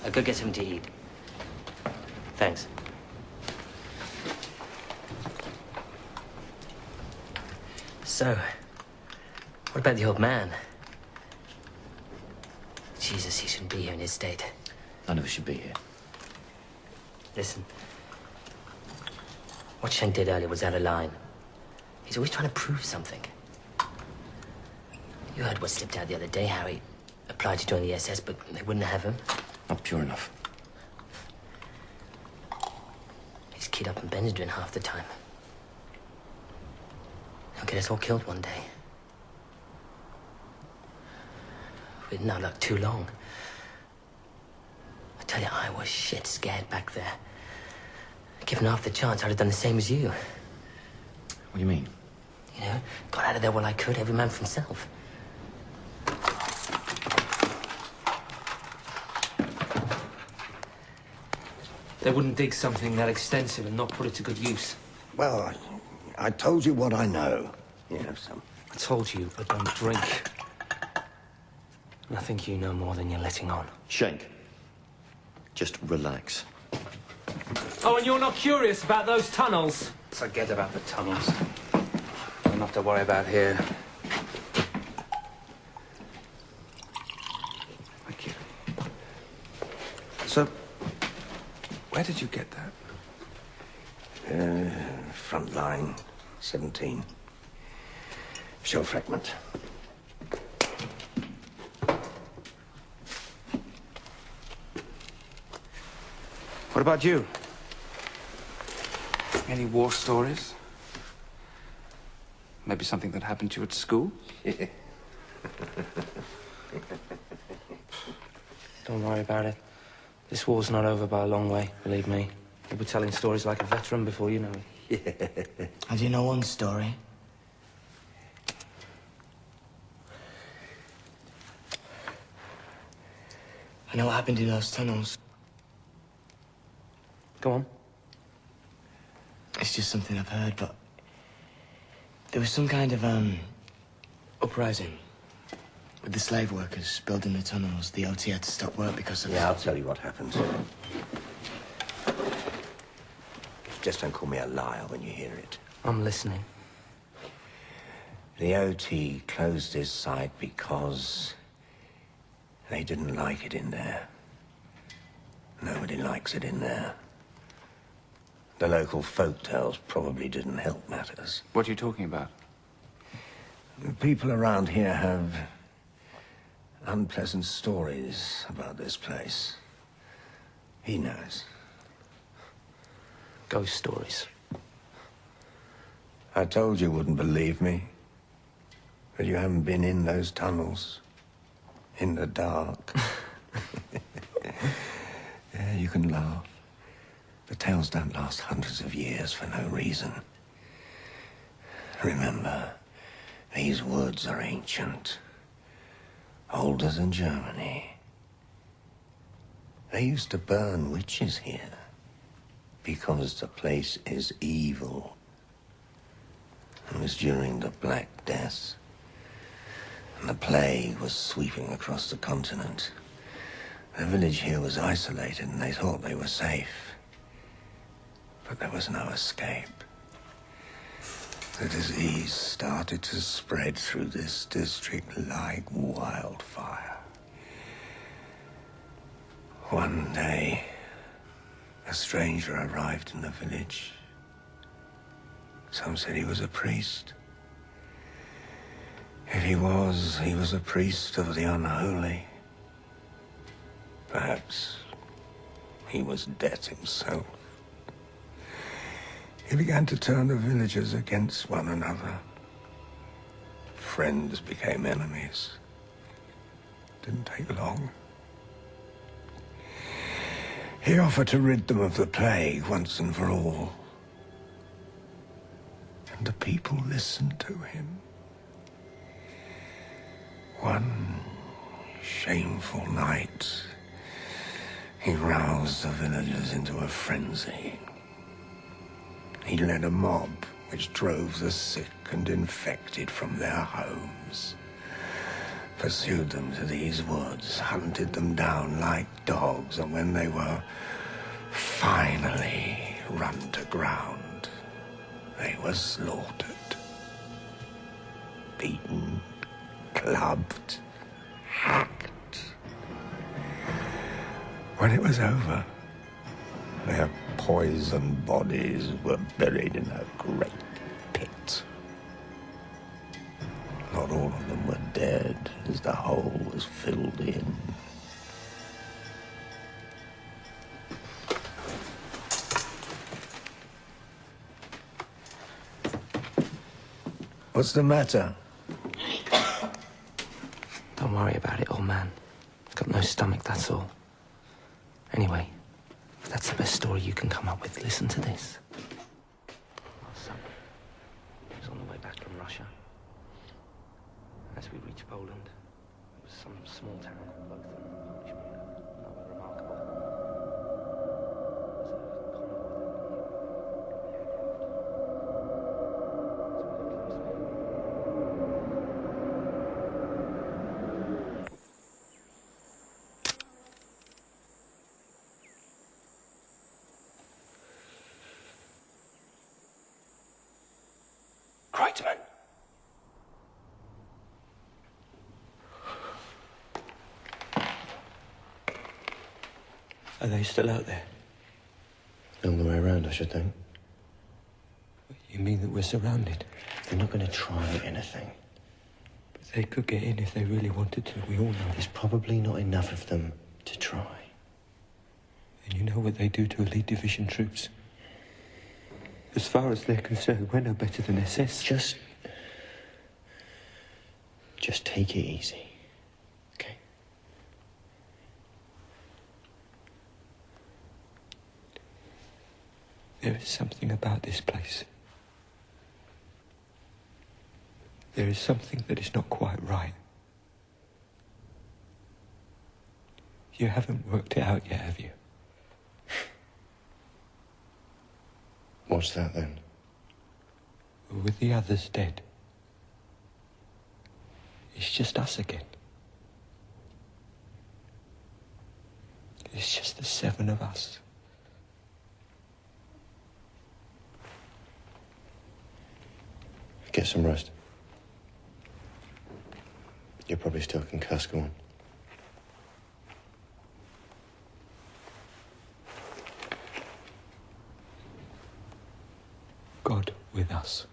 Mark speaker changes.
Speaker 1: I'll go get something to eat. Thanks. So, what about the old man? Jesus, he shouldn't be here in his state.
Speaker 2: None of us should be here.
Speaker 1: Listen. What Shank did earlier was out of line. He's always trying to prove something. You heard what slipped out the other day, how he applied to join the SS, but they wouldn't have him.
Speaker 2: Not pure enough.
Speaker 1: He's keyed up and Ben's doing half the time. He'll get us all killed one day. We've been out like too long. I tell you, I was shit scared back there. Given half the chance, I'd have done the same as you.
Speaker 2: What do you mean?
Speaker 1: You know, got out of there while I could, every man for himself.
Speaker 3: They wouldn't dig something that extensive and not put it to good use.
Speaker 4: Well, I told you what I know. You have some.
Speaker 3: I told you I don't drink. And I think you know more than you're letting on.
Speaker 2: Shank, just relax.
Speaker 3: Oh, and you're not curious about those tunnels? Forget about the tunnels. Enough to worry about here.
Speaker 5: Thank you. So, where did you get that?
Speaker 4: Front line, 17. Shell fragment.
Speaker 5: What about you? Any war stories? Maybe something that happened to you at school?
Speaker 3: Don't worry about it. This war's not over by a long way, believe me. You'll be telling stories like a veteran before you know it.
Speaker 1: How do you know one story? I know what happened in those tunnels.
Speaker 3: Go on.
Speaker 1: It's just something I've heard, but there was some kind of, uprising. With the slave workers building the tunnels, the OT had to stop work because of
Speaker 4: Yeah, I'll tell you what happened. Just don't call me a liar when you hear it.
Speaker 3: I'm listening.
Speaker 4: The OT closed his site because they didn't like it in there. Nobody likes it in there. The local folk tales probably didn't help matters.
Speaker 5: What are you talking about?
Speaker 4: The people around here have unpleasant stories about this place. He knows.
Speaker 3: Ghost stories.
Speaker 4: I told you wouldn't believe me. But you haven't been in those tunnels. In the dark. Yeah, you can laugh. The tales don't last hundreds of years for no reason. Remember, these woods are ancient. Older than Germany. They used to burn witches here. Because the place is evil. It was during the Black Death. And the plague was sweeping across the continent. The village here was isolated and they thought they were safe. But there was no escape. The disease started to spread through this district like wildfire. One day, a stranger arrived in the village. Some said he was a priest. If he was a priest of the unholy. Perhaps he was death himself. He began to turn the villagers against one another. Friends became enemies. Didn't take long. He offered to rid them of the plague once and for all. And the people listened to him. One shameful night, he roused the villagers into a frenzy. He led a mob which drove the sick and infected from their homes. Pursued them to these woods, hunted them down like dogs, and when they were finally run to ground, they were slaughtered. Beaten, clubbed, hacked. When it was over, their poisoned bodies were buried in a great pit. Not all of them were dead, as the hole was filled in. What's the matter?
Speaker 3: Don't worry about it, old man. I've got no stomach, that's all. Anyway, if that's the best story you can come up with, listen to this. Last summer, I was on the way back from Russia. As we reached Poland, it was some small town called Lothar, Polish border. Not remarkable. There was a convoy that we Kreutzmann!
Speaker 1: Are they still out there?
Speaker 2: On the way around, I should think.
Speaker 1: You mean that we're surrounded?
Speaker 2: They're not going to try anything.
Speaker 1: But they could get in if they really wanted to. We all know.
Speaker 2: There's probably not enough of them to try.
Speaker 1: And you know what they do to elite division troops? As far as they're concerned, we're no better than SS.
Speaker 2: Just take it easy, okay?
Speaker 1: There is something about this place. There is something that is not quite right. You haven't worked it out yet, have you?
Speaker 2: What's that, then?
Speaker 1: With the others dead, it's just us again. It's just the 7 of us.
Speaker 2: Get some rest. You're probably still concussed. Go on.
Speaker 1: God with us.